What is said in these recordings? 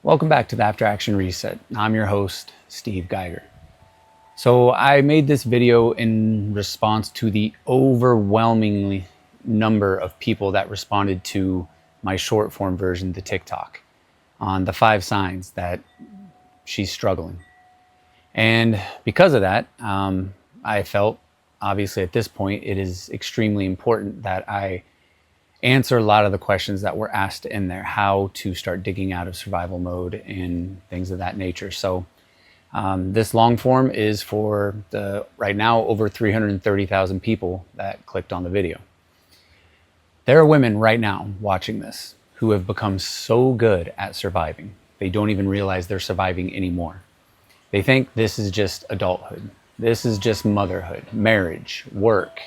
Welcome back to the After Action Reset. I'm your host, Steve Geiger. So I made this video in response to the overwhelmingly number of people that responded to my short form version, the TikTok, on the 5 signs that she's struggling. And because of that, I felt, obviously at this point, it is extremely important that I answer a lot of the questions that were asked in there, how to start digging out of survival mode and things of that nature. So this long form is for the right now over 330,000 people that clicked on the video. There are women right now watching this who have become so good at surviving, they don't even realize they're surviving anymore. They think this is just adulthood. This is just motherhood, marriage, work,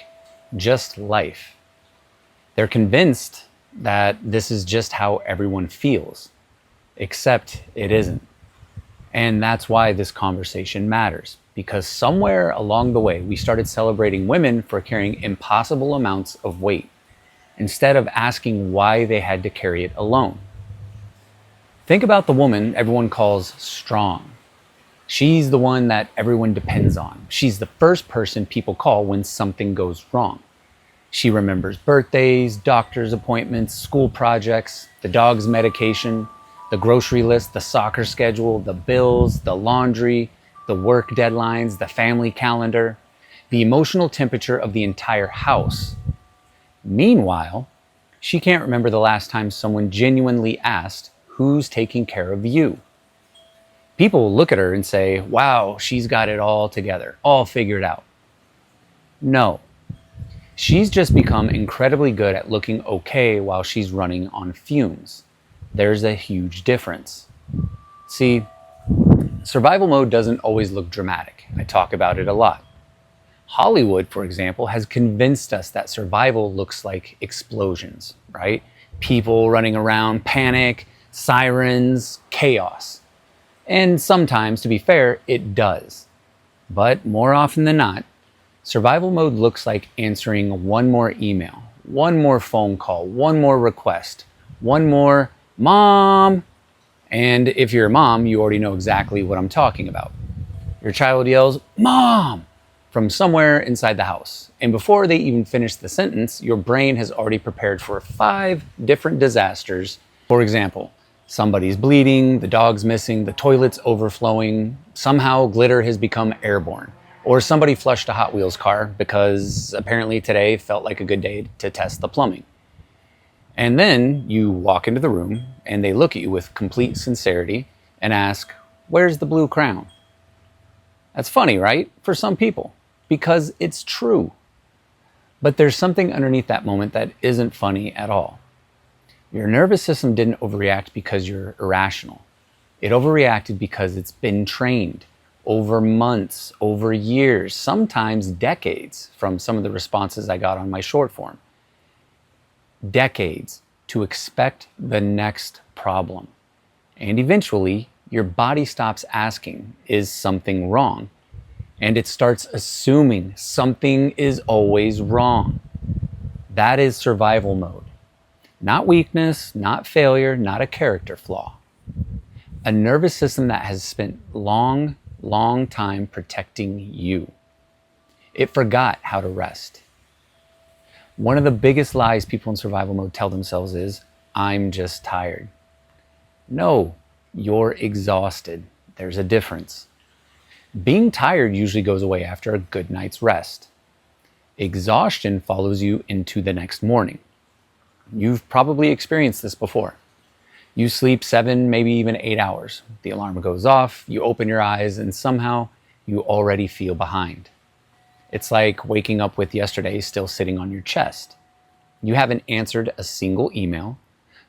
just life. They're convinced that this is just how everyone feels, except it isn't. And that's why this conversation matters, because somewhere along the way, we started celebrating women for carrying impossible amounts of weight, instead of asking why they had to carry it alone. Think about the woman everyone calls strong. She's the one that everyone depends on. She's the first person people call when something goes wrong. She remembers birthdays, doctor's appointments, school projects, the dog's medication, the grocery list, the soccer schedule, the bills, the laundry, the work deadlines, the family calendar, the emotional temperature of the entire house. Meanwhile, she can't remember the last time someone genuinely asked, "Who's taking care of you?" People look at her and say, "Wow, she's got it all together, all figured out." No. She's just become incredibly good at looking okay while she's running on fumes. There's a huge difference. See, survival mode doesn't always look dramatic. I talk about it a lot. Hollywood, for example, has convinced us that survival looks like explosions, right? People running around, panic, sirens, chaos. And sometimes, to be fair, it does. But more often than not, survival mode looks like answering one more email, one more phone call, one more request, one more "Mom." And if you're a mom, you already know exactly what I'm talking about. Your child yells "Mom" from somewhere inside the house. And before they even finish the sentence, your brain has already prepared for 5 different disasters. For example, somebody's bleeding, the dog's missing, the toilet's overflowing, somehow glitter has become airborne. Or somebody flushed a Hot Wheels car because apparently today felt like a good day to test the plumbing. And then you walk into the room and they look at you with complete sincerity and ask, "Where's the blue crown?" That's funny, right? For some people, because it's true. But there's something underneath that moment that isn't funny at all. Your nervous system didn't overreact because you're irrational. It overreacted because it's been trained over months, over years, sometimes decades, from some of the responses I got on my short form. Decades to expect the next problem. And eventually, your body stops asking, "Is something wrong?" And it starts assuming something is always wrong. That is survival mode. Not weakness, not failure, not a character flaw. A nervous system that has spent long time protecting you. It forgot how to rest. One of the biggest lies people in survival mode tell themselves is, "I'm just tired." No, you're exhausted. There's a difference. Being tired usually goes away after a good night's rest. Exhaustion follows you into the next morning. You've probably experienced this before. You sleep 7, maybe even 8 hours. The alarm goes off, you open your eyes, and somehow you already feel behind. It's like waking up with yesterday still sitting on your chest. You haven't answered a single email.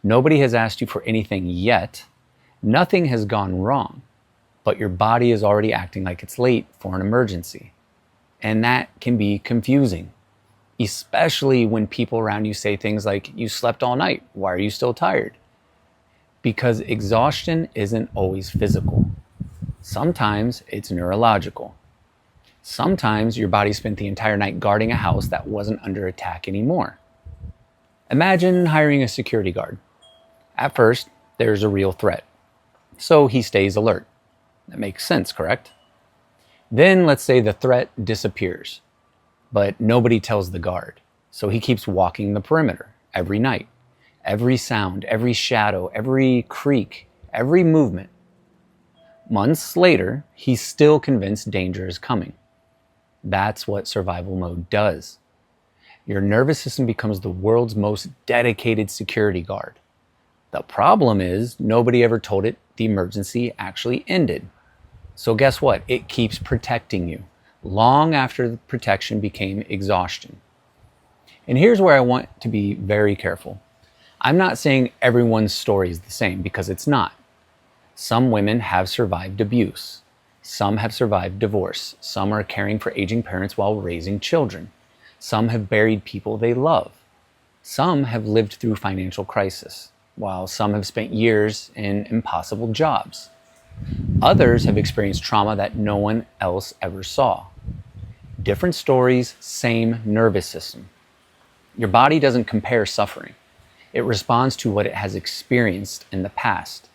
Nobody has asked you for anything yet. Nothing has gone wrong, but your body is already acting like it's late for an emergency. And that can be confusing, especially when people around you say things like, "You slept all night. Why are you still tired?" Because exhaustion isn't always physical. Sometimes it's neurological. Sometimes your body spent the entire night guarding a house that wasn't under attack anymore. Imagine hiring a security guard. At first, there's a real threat. So he stays alert. That makes sense, correct? Then let's say the threat disappears, but nobody tells the guard. So he keeps walking the perimeter every night. Every sound, every shadow, every creak, every movement. Months later, he's still convinced danger is coming. That's what survival mode does. Your nervous system becomes the world's most dedicated security guard. The problem is, nobody ever told it the emergency actually ended. So guess what? It keeps protecting you long after the protection became exhaustion. And here's where I want to be very careful. I'm not saying everyone's story is the same, because it's not. Some women have survived abuse. Some have survived divorce. Some are caring for aging parents while raising children. Some have buried people they love. Some have lived through financial crisis, while some have spent years in impossible jobs. Others have experienced trauma that no one else ever saw. Different stories, same nervous system. Your body doesn't compare suffering. It responds to what it has experienced in the past.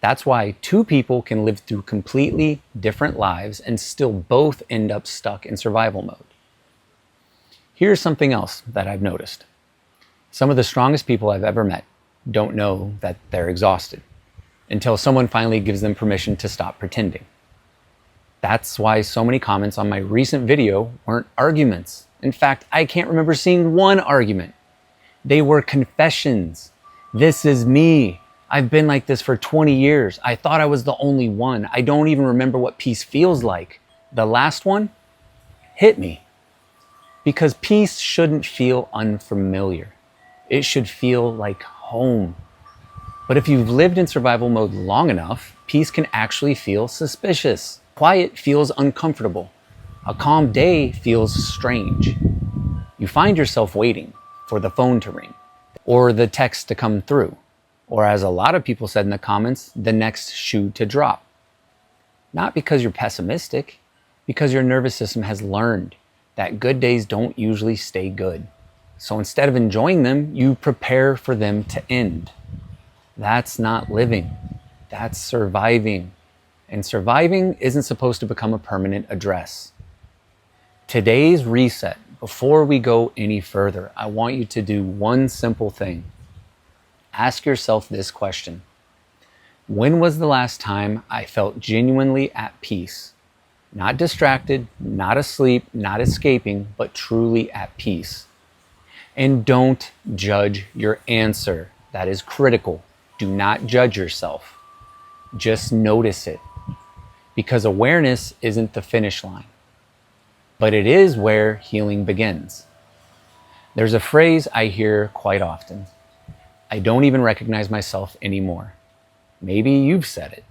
That's why two people can live through completely different lives and still both end up stuck in survival mode. Here's something else that I've noticed. Some of the strongest people I've ever met don't know that they're exhausted until someone finally gives them permission to stop pretending. That's why so many comments on my recent video weren't arguments. In fact, I can't remember seeing one argument. They were confessions. This is me. I've been like this for 20 years. I thought I was the only one. I don't even remember what peace feels like. The last one hit me. Because peace shouldn't feel unfamiliar. It should feel like home. But if you've lived in survival mode long enough, peace can actually feel suspicious. Quiet feels uncomfortable. A calm day feels strange. You find yourself waiting for the phone to ring or the text to come through, or as a lot of people said in the comments, the next shoe to drop. Not because you're pessimistic, because your nervous system has learned that good days don't usually stay good. So instead of enjoying them, you prepare for them to end. That's not living. That's surviving. And surviving isn't supposed to become a permanent address. Today's reset, before we go any further, I want you to do one simple thing. Ask yourself this question. When was the last time I felt genuinely at peace? Not distracted, not asleep, not escaping, but truly at peace. And don't judge your answer. That is critical. Do not judge yourself. Just notice it. Because awareness isn't the finish line, but it is where healing begins. There's a phrase I hear quite often. I don't even recognize myself anymore. Maybe you've said it.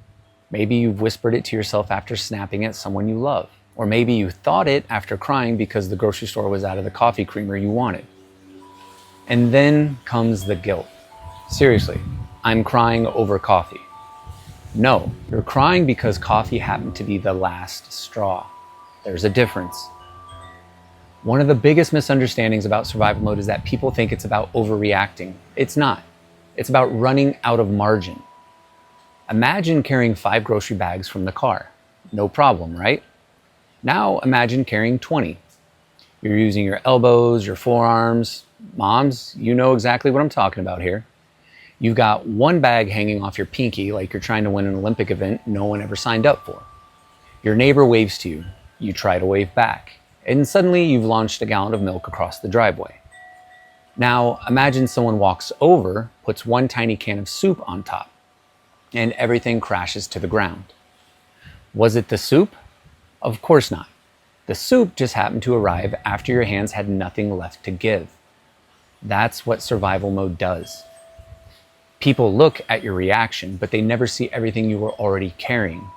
Maybe you've whispered it to yourself after snapping at someone you love. Or maybe you thought it after crying because the grocery store was out of the coffee creamer you wanted. And then comes the guilt. Seriously, I'm crying over coffee. No, you're crying because coffee happened to be the last straw. There's a difference. One of the biggest misunderstandings about survival mode is that people think it's about overreacting. It's not. It's about running out of margin. Imagine carrying 5 grocery bags from the car. No problem, right? Now imagine carrying 20. You're using your elbows, your forearms. Moms, you know exactly what I'm talking about here. You've got one bag hanging off your pinky like you're trying to win an Olympic event no one ever signed up for. Your neighbor waves to you. You try to wave back. And suddenly you've launched a gallon of milk across the driveway. Now imagine someone walks over, puts one tiny can of soup on top, and everything crashes to the ground. Was it the soup? Of course not. The soup just happened to arrive after your hands had nothing left to give. That's what survival mode does. People look at your reaction, but they never see everything you were already carrying.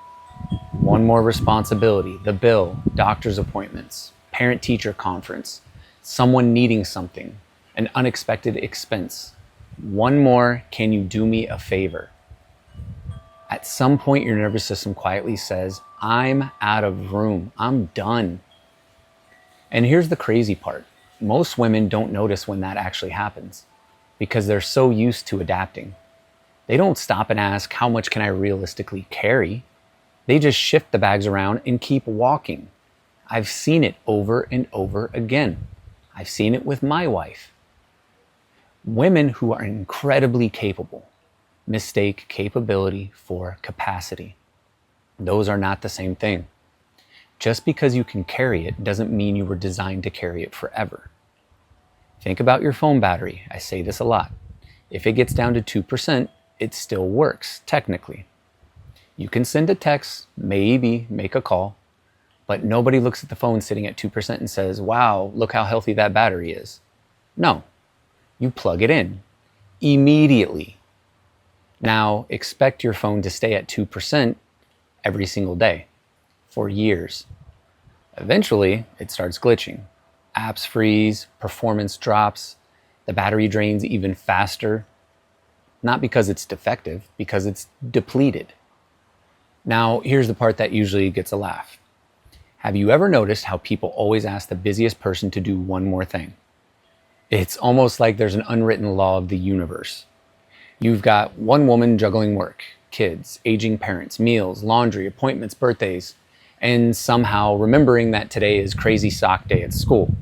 One more responsibility, the bill, doctor's appointments, parent-teacher conference, someone needing something, an unexpected expense. One more, can you do me a favor? At some point, your nervous system quietly says, I'm out of room, I'm done. And here's the crazy part. Most women don't notice when that actually happens because they're so used to adapting. They don't stop and ask, how much can I realistically carry? They just shift the bags around and keep walking. I've seen it over and over again. I've seen it with my wife. Women who are incredibly capable mistake capability for capacity. Those are not the same thing. Just because you can carry it doesn't mean you were designed to carry it forever. Think about your phone battery. I say this a lot. If it gets down to 2%, it still works, technically. You can send a text, maybe make a call, but nobody looks at the phone sitting at 2% and says, wow, look how healthy that battery is. No, you plug it in immediately. Now, expect your phone to stay at 2% every single day for years. Eventually, it starts glitching. Apps freeze, performance drops, the battery drains even faster. Not because it's defective, because it's depleted. Now, here's the part that usually gets a laugh. Have you ever noticed how people always ask the busiest person to do one more thing? It's almost like there's an unwritten law of the universe. You've got one woman juggling work, kids, aging parents, meals, laundry, appointments, birthdays, and somehow remembering that today is crazy sock day at school.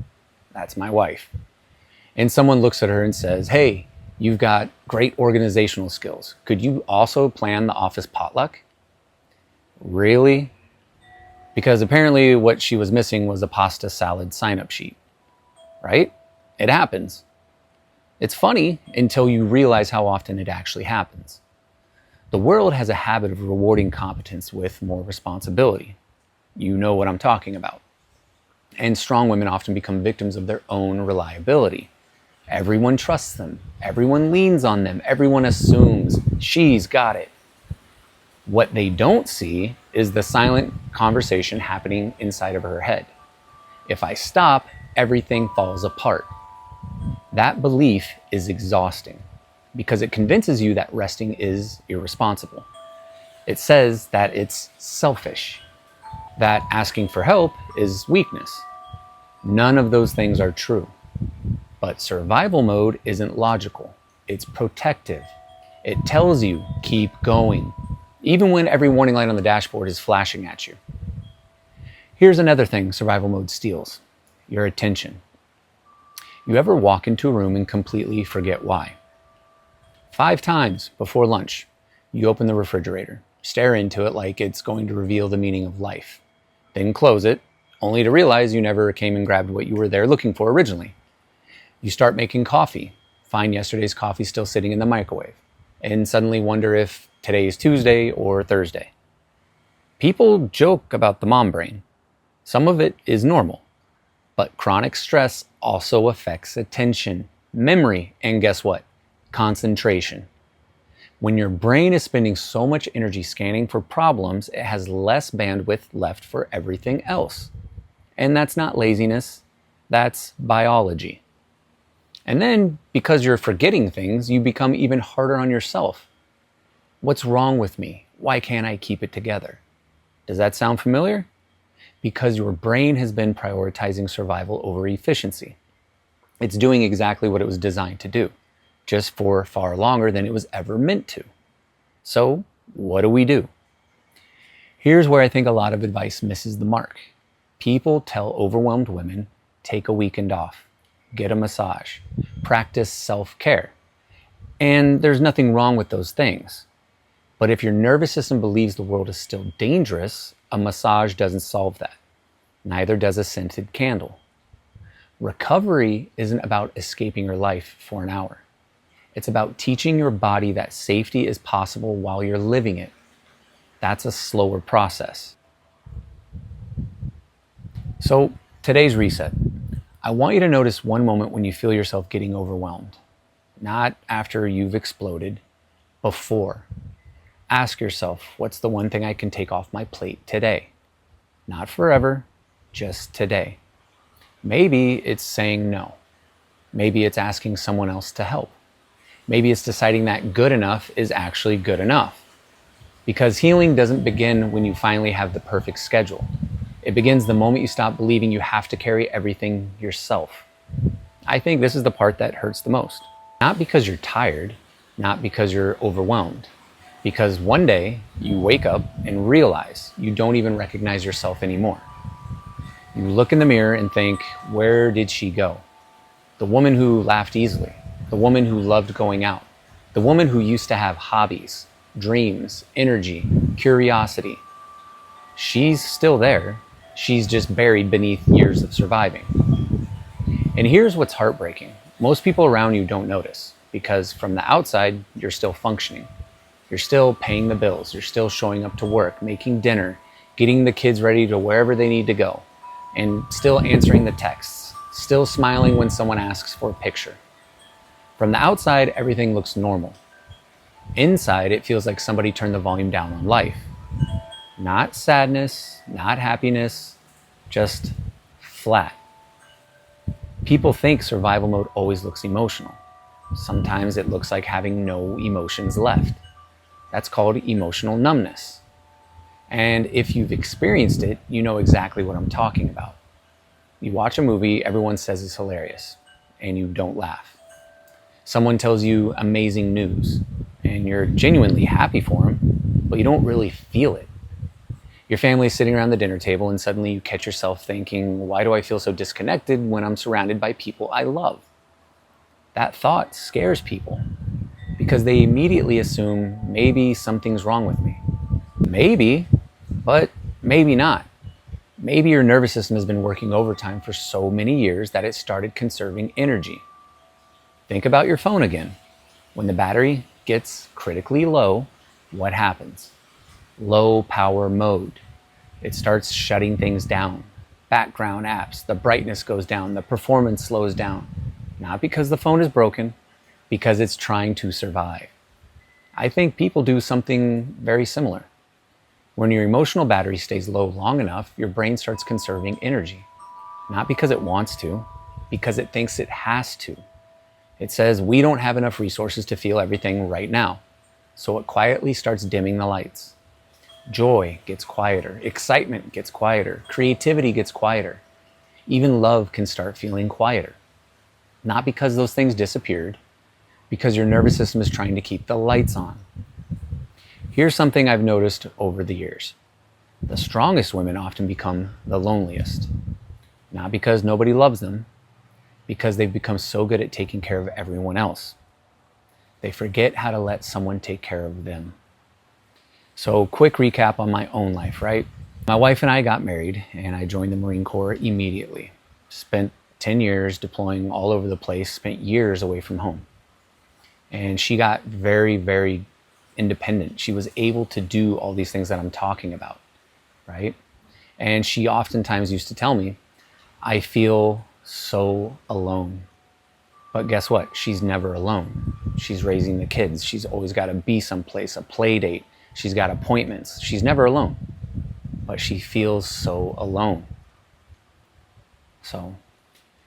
That's my wife. And someone looks at her and says, hey, you've got great organizational skills. Could you also plan the office potluck? Really? Because apparently what she was missing was a pasta salad sign-up sheet, right? It happens. It's funny until you realize how often it actually happens. The world has a habit of rewarding competence with more responsibility. You know what I'm talking about. And strong women often become victims of their own reliability. Everyone trusts them. Everyone leans on them. Everyone assumes she's got it. What they don't see is the silent conversation happening inside of her head. If I stop, everything falls apart. That belief is exhausting because it convinces you that resting is irresponsible. It says that it's selfish, that asking for help is weakness. None of those things are true. But survival mode isn't logical. It's protective. It tells you, keep going, even when every warning light on the dashboard is flashing at you. Here's another thing survival mode steals: your attention. You ever walk into a room and completely forget why? 5 times before lunch, you open the refrigerator, stare into it like it's going to reveal the meaning of life, then close it, only to realize you never came and grabbed what you were there looking for originally. You start making coffee, find yesterday's coffee still sitting in the microwave, and suddenly wonder if today is Tuesday or Thursday. People joke about the mom brain. Some of it is normal, but chronic stress also affects attention, memory, and guess what? Concentration. When your brain is spending so much energy scanning for problems, it has less bandwidth left for everything else. And that's not laziness, that's biology. And then, because you're forgetting things, you become even harder on yourself. What's wrong with me? Why can't I keep it together? Does that sound familiar? Because your brain has been prioritizing survival over efficiency. It's doing exactly what it was designed to do, just for far longer than it was ever meant to. So, what do? Here's where I think a lot of advice misses the mark. People tell overwhelmed women, take a weekend off, get a massage, practice self-care. And there's nothing wrong with those things. But if your nervous system believes the world is still dangerous, a massage doesn't solve that. Neither does a scented candle. Recovery isn't about escaping your life for an hour. It's about teaching your body that safety is possible while you're living it. That's a slower process. So, today's reset. I want you to notice one moment when you feel yourself getting overwhelmed. Not after you've exploded, before. Ask yourself, what's the one thing I can take off my plate today? Not forever, just today. Maybe it's saying no. Maybe it's asking someone else to help. Maybe it's deciding that good enough is actually good enough. Because healing doesn't begin when you finally have the perfect schedule. It begins the moment you stop believing you have to carry everything yourself. I think this is the part that hurts the most. Not because you're tired, not because you're overwhelmed. Because one day you wake up and realize you don't even recognize yourself anymore. You look in the mirror and think, where did she go? The woman who laughed easily, the woman who loved going out, the woman who used to have hobbies, dreams, energy, curiosity. She's still there. She's just buried beneath years of surviving. And here's what's heartbreaking. Most people around you don't notice because from the outside, you're still functioning. You're still paying the bills. You're still showing up to work, making dinner, getting the kids ready to wherever they need to go, and still answering the texts, still smiling when someone asks for a picture. From the outside, everything looks normal. Inside, it feels like somebody turned the volume down on life. Not sadness, not happiness, just flat. People think survival mode always looks emotional. Sometimes it looks like having no emotions left. That's called emotional numbness. And if you've experienced it, you know exactly what I'm talking about. You watch a movie, everyone says it's hilarious, and you don't laugh. Someone tells you amazing news, and you're genuinely happy for them, but you don't really feel it. Your family's sitting around the dinner table, and suddenly you catch yourself thinking, why do I feel so disconnected when I'm surrounded by people I love? That thought scares people because they immediately assume maybe something's wrong with me. Maybe, but maybe not. Maybe your nervous system has been working overtime for so many years that it started conserving energy. Think about your phone again. When the battery gets critically low, what happens? Low power mode. It starts shutting things down. Background apps, the brightness goes down, the performance slows down. Not because the phone is broken, because it's trying to survive. I think people do something very similar. When your emotional battery stays low long enough, your brain starts conserving energy. Not because it wants to, because it thinks it has to. It says, we don't have enough resources to feel everything right now. So it quietly starts dimming the lights. Joy gets quieter, excitement gets quieter, creativity gets quieter. Even love can start feeling quieter. Not because those things disappeared, because your nervous system is trying to keep the lights on. Here's something I've noticed over the years. The strongest women often become the loneliest. Not because nobody loves them, because they've become so good at taking care of everyone else. They forget how to let someone take care of them. So, quick recap on my own life, right? My wife and I got married, and I joined the Marine Corps immediately. Spent 10 years deploying all over the place, spent years away from home. And she got very, very independent. She was able to do all these things that I'm talking about, right? And she oftentimes used to tell me, I feel so alone. But guess what? She's never alone. She's raising the kids. She's always got to be someplace, a play date. She's got appointments. She's never alone. But she feels so alone. So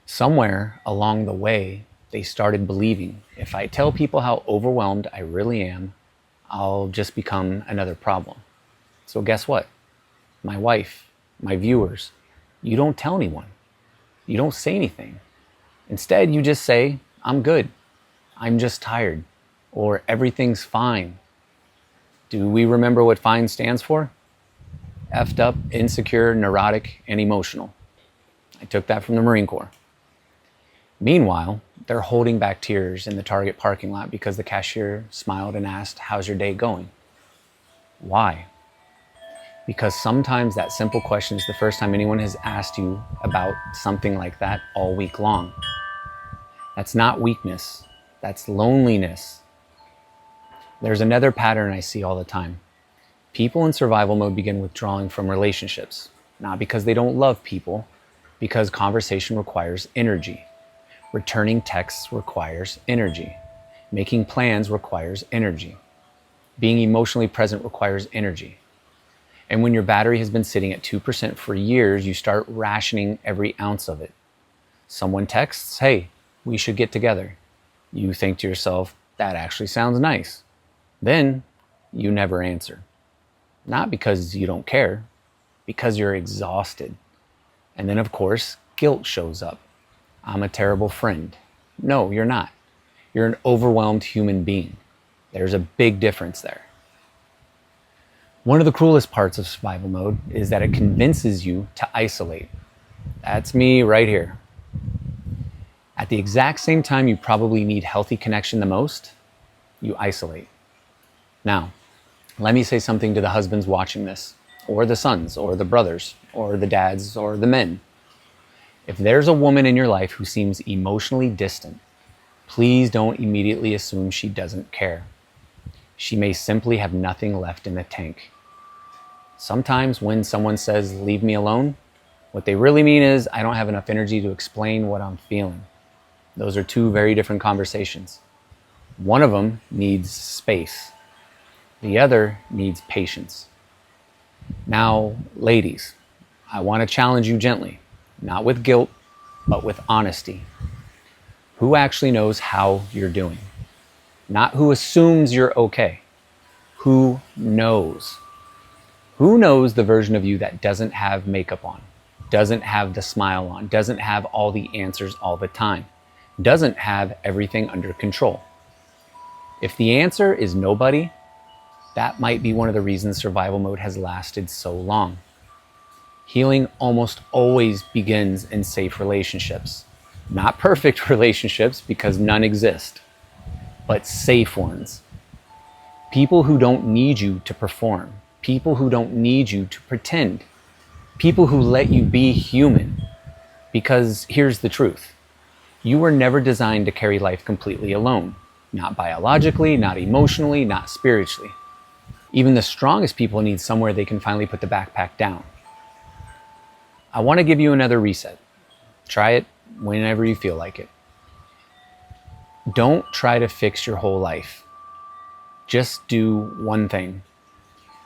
somewhere along the way, they started believing if I tell people how overwhelmed I really am, I'll just become another problem. So guess what? My wife, my viewers, you don't tell anyone. You don't say anything. Instead, you just say, I'm good. I'm just tired. Or everything's fine. Do we remember what FINE stands for? Effed up, insecure, neurotic, and emotional. I took that from the Marine Corps. Meanwhile, they're holding back tears in the Target parking lot because the cashier smiled and asked, how's your day going? Why? Because sometimes that simple question is the first time anyone has asked you about something like that all week long. That's not weakness. That's loneliness. There's another pattern I see all the time. People in survival mode begin withdrawing from relationships, not because they don't love people, because conversation requires energy. Returning texts requires energy. Making plans requires energy. Being emotionally present requires energy. And when your battery has been sitting at 2% for years, you start rationing every ounce of it. Someone texts, hey, we should get together. You think to yourself, that actually sounds nice. Then you never answer. Not because you don't care, because you're exhausted. And then of course, guilt shows up. I'm a terrible friend. No, you're not. You're an overwhelmed human being. There's a big difference there. One of the cruelest parts of survival mode is that it convinces you to isolate. That's me right here. At the exact same time you probably need healthy connection the most, you isolate. Now, let me say something to the husbands watching this, or the sons, or the brothers, or the dads, or the men. If there's a woman in your life who seems emotionally distant, please don't immediately assume she doesn't care. She may simply have nothing left in the tank. Sometimes when someone says, "Leave me alone," what they really mean is, "I don't have enough energy to explain what I'm feeling." Those are two very different conversations. One of them needs space. The other needs patience. Now, ladies, I want to challenge you gently, not with guilt, but with honesty. Who actually knows how you're doing? Not who assumes you're okay. Who knows? Who knows the version of you that doesn't have makeup on, doesn't have the smile on, doesn't have all the answers all the time, doesn't have everything under control? If the answer is nobody, that might be one of the reasons survival mode has lasted so long. Healing almost always begins in safe relationships. Not perfect relationships, because none exist, but safe ones. People who don't need you to perform. People who don't need you to pretend. People who let you be human. Because here's the truth. You were never designed to carry life completely alone. Not biologically, not emotionally, not spiritually. Even the strongest people need somewhere they can finally put the backpack down. I want to give you another reset. Try it whenever you feel like it. Don't try to fix your whole life. Just do one thing.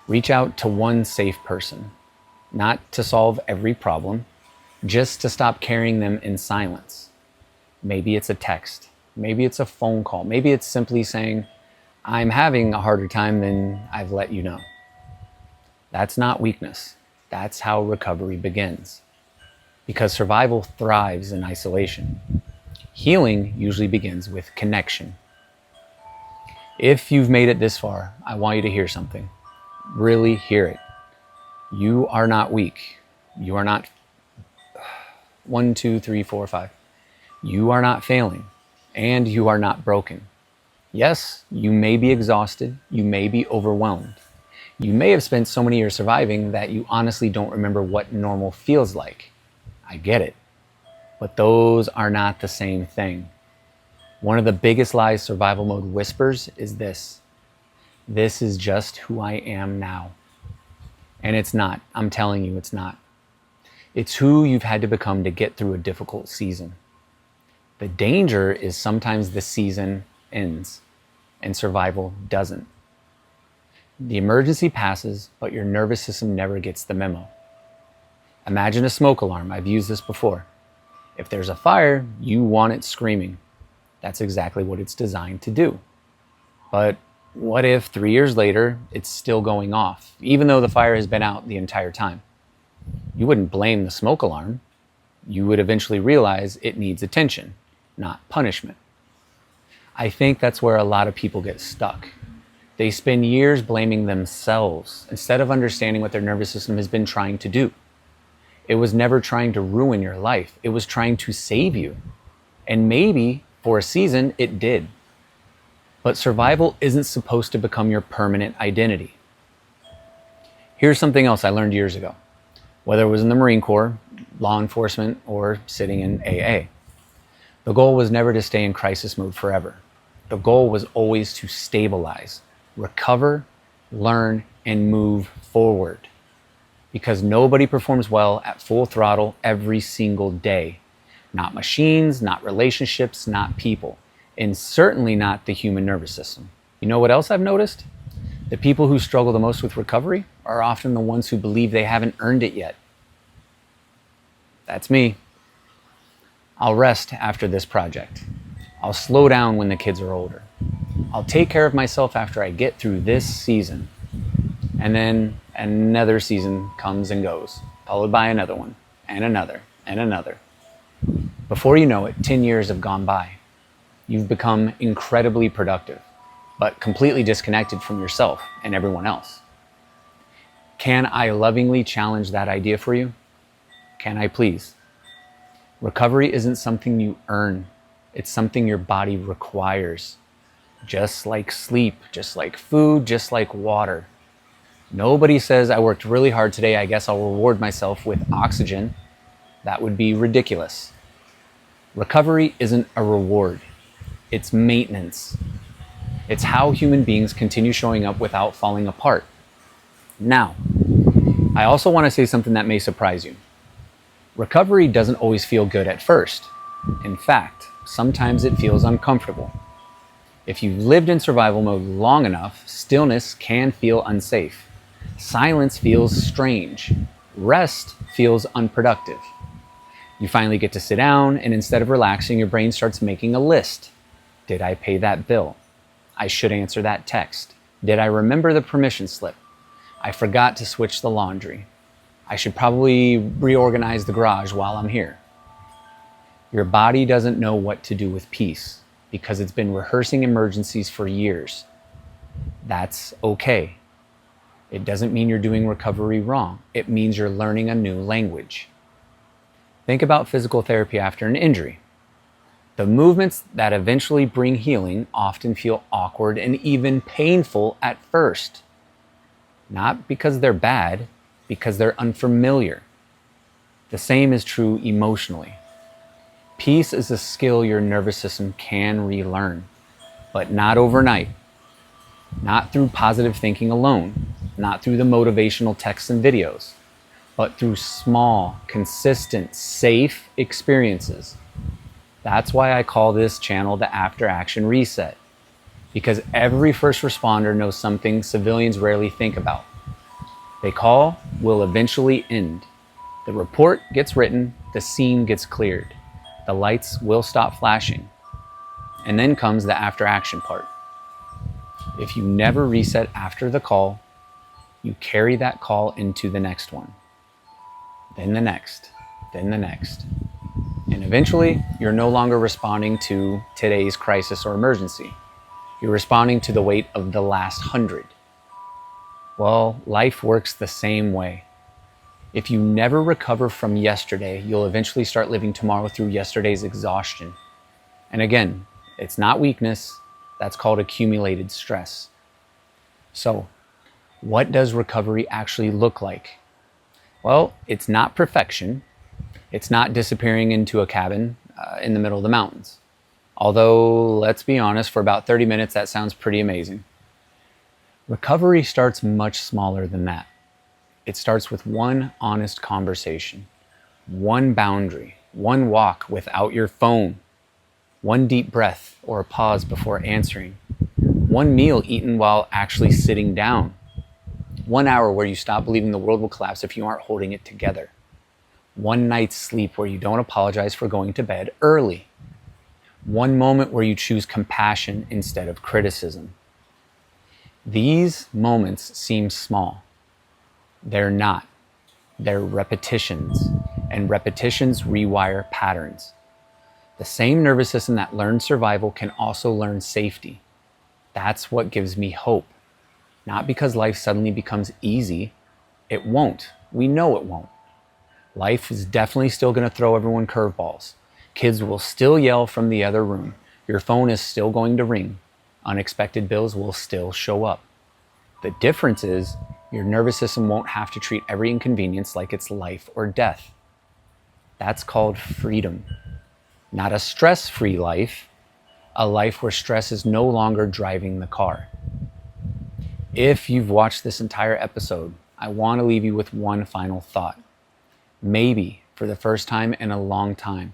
Reach out to one safe person. Not to solve every problem, just to stop carrying them in silence. Maybe it's a text. Maybe it's a phone call. Maybe it's simply saying, "I'm having a harder time than I've let you know." That's not weakness. That's how recovery begins. Because survival thrives in isolation. Healing usually begins with connection. If you've made it this far, I want you to hear something. Really hear it. You are not weak. You are not 1, 2, 3, 4, 5. You are not failing, and you are not broken. Yes, you may be exhausted. You may be overwhelmed. You may have spent so many years surviving that you honestly don't remember what normal feels like. I get it. But those are not the same thing. One of the biggest lies survival mode whispers is this: "This is just who I am now." And it's not. I'm telling you, it's not. It's who you've had to become to get through a difficult season. The danger is sometimes the season ends and survival doesn't. The emergency passes, but your nervous system never gets the memo. Imagine a smoke alarm. I've used this before. If there's a fire, you want it screaming. That's exactly what it's designed to do. But what if 3 years later, it's still going off, even though the fire has been out the entire time? You wouldn't blame the smoke alarm. You would eventually realize it needs attention, not punishment. I think that's where a lot of people get stuck. They spend years blaming themselves instead of understanding what their nervous system has been trying to do. It was never trying to ruin your life. It was trying to save you. And maybe for a season it did. But survival isn't supposed to become your permanent identity. Here's something else I learned years ago, whether it was in the Marine Corps, law enforcement, or sitting in AA. The goal was never to stay in crisis mode forever. The goal was always to stabilize, recover, learn, and move forward. Because nobody performs well at full throttle every single day. Not machines, not relationships, not people, and certainly not the human nervous system. You know what else I've noticed? The people who struggle the most with recovery are often the ones who believe they haven't earned it yet. That's me. I'll rest after this project. I'll slow down when the kids are older. I'll take care of myself after I get through this season. And then another season comes and goes, followed by another one, and another, and another. Before you know it, 10 years have gone by. You've become incredibly productive. but completely disconnected from yourself and everyone else. Can I lovingly challenge that idea for you? Can I please? Recovery isn't something you earn. It's something your body requires. Just like sleep, just like food, just like water. Nobody says, I worked really hard today, I guess I'll reward myself with oxygen. That would be ridiculous. Recovery isn't a reward. It's maintenance. It's how human beings continue showing up without falling apart. Now, I also want to say something that may surprise you. Recovery doesn't always feel good at first. In fact, sometimes it feels uncomfortable. If you've lived in survival mode long enough, stillness can feel unsafe. Silence feels strange. Rest feels unproductive. You finally get to sit down, and instead of relaxing, your brain starts making a list. Did I pay that bill? I should answer that text. Did I remember the permission slip? I forgot to switch the laundry. I should probably reorganize the garage while I'm here. Your body doesn't know what to do with peace because it's been rehearsing emergencies for years. That's okay. It doesn't mean you're doing recovery wrong. It means you're learning a new language. Think about physical therapy after an injury. The movements that eventually bring healing often feel awkward and even painful at first. Not because they're bad, because they're unfamiliar. The same is true emotionally. Peace is a skill your nervous system can relearn, but not overnight. Not through positive thinking alone, not through the motivational texts and videos, but through small, consistent, safe experiences. That's why I call this channel the After Action Reset, because every first responder knows something civilians rarely think about. They call will eventually end. The report gets written, the scene gets cleared, the lights will stop flashing. And then comes the after action part. If you never reset after the call, you carry that call into the next one. Then the next, then the next. And eventually, you're no longer responding to today's crisis or emergency. You're responding to the weight of the last 100. Well, life works the same way. If you never recover from yesterday, you'll eventually start living tomorrow through yesterday's exhaustion. And again, it's not weakness, that's called accumulated stress. So, what does recovery actually look like? Well, it's not perfection. It's not disappearing into a cabin in the middle of the mountains. Although, let's be honest, for about 30 minutes, that sounds pretty amazing. Recovery starts much smaller than that. It starts with one honest conversation, one boundary, one walk without your phone, one deep breath or a pause before answering, one meal eaten while actually sitting down, 1 hour where you stop believing the world will collapse if you aren't holding it together, one night's sleep where you don't apologize for going to bed early, one moment where you choose compassion instead of criticism. These moments seem small. They're not. They're repetitions, and repetitions rewire patterns. The same nervous system that learned survival can also learn safety. That's what gives me hope. Not because life suddenly becomes easy. It won't. We know it won't. Life is definitely still going to throw everyone curveballs. Kids will still yell from the other room. Your phone is still going to ring. Unexpected bills will still show up. The difference is your nervous system won't have to treat every inconvenience like it's life or death. That's called freedom. Not a stress-free life, a life where stress is no longer driving the car. If you've watched this entire episode, I want to leave you with one final thought. Maybe, for the first time in a long time,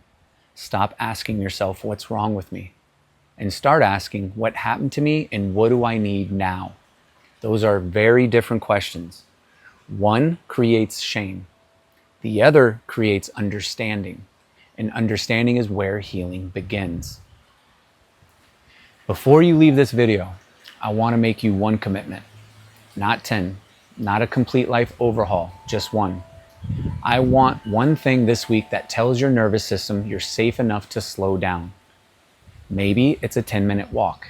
stop asking yourself what's wrong with me and start asking what happened to me and what do I need now? Those are very different questions. One creates shame. The other creates understanding. And understanding is where healing begins. Before you leave this video, I want to make you one commitment. Not 10. Not a complete life overhaul. Just one. I want one thing this week that tells your nervous system you're safe enough to slow down. Maybe it's a 10-minute walk.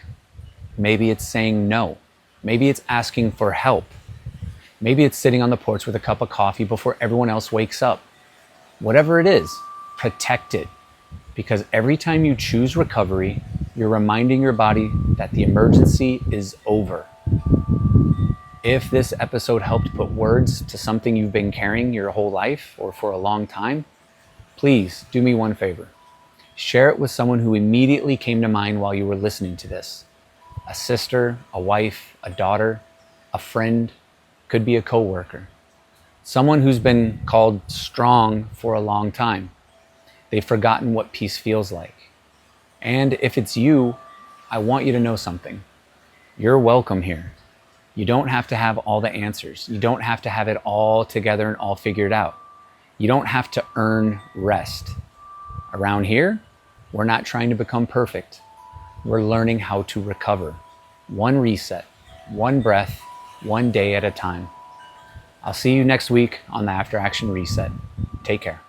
Maybe it's saying no. Maybe it's asking for help. Maybe it's sitting on the porch with a cup of coffee before everyone else wakes up. Whatever it is, protect it. Because every time you choose recovery, you're reminding your body that the emergency is over. If this episode helped put words to something you've been carrying your whole life or for a long time, please do me one favor. Share it with someone who immediately came to mind while you were listening to this. A sister, a wife, a daughter, a friend, could be a coworker. Someone who's been called strong for a long time. They've forgotten what peace feels like. And if it's you, I want you to know something. You're welcome here. You don't have to have all the answers. You don't have to have it all together and all figured out. You don't have to earn rest. Around here, we're not trying to become perfect. We're learning how to recover. One reset, one breath, one day at a time. I'll see you next week on the After Action Reset. Take care.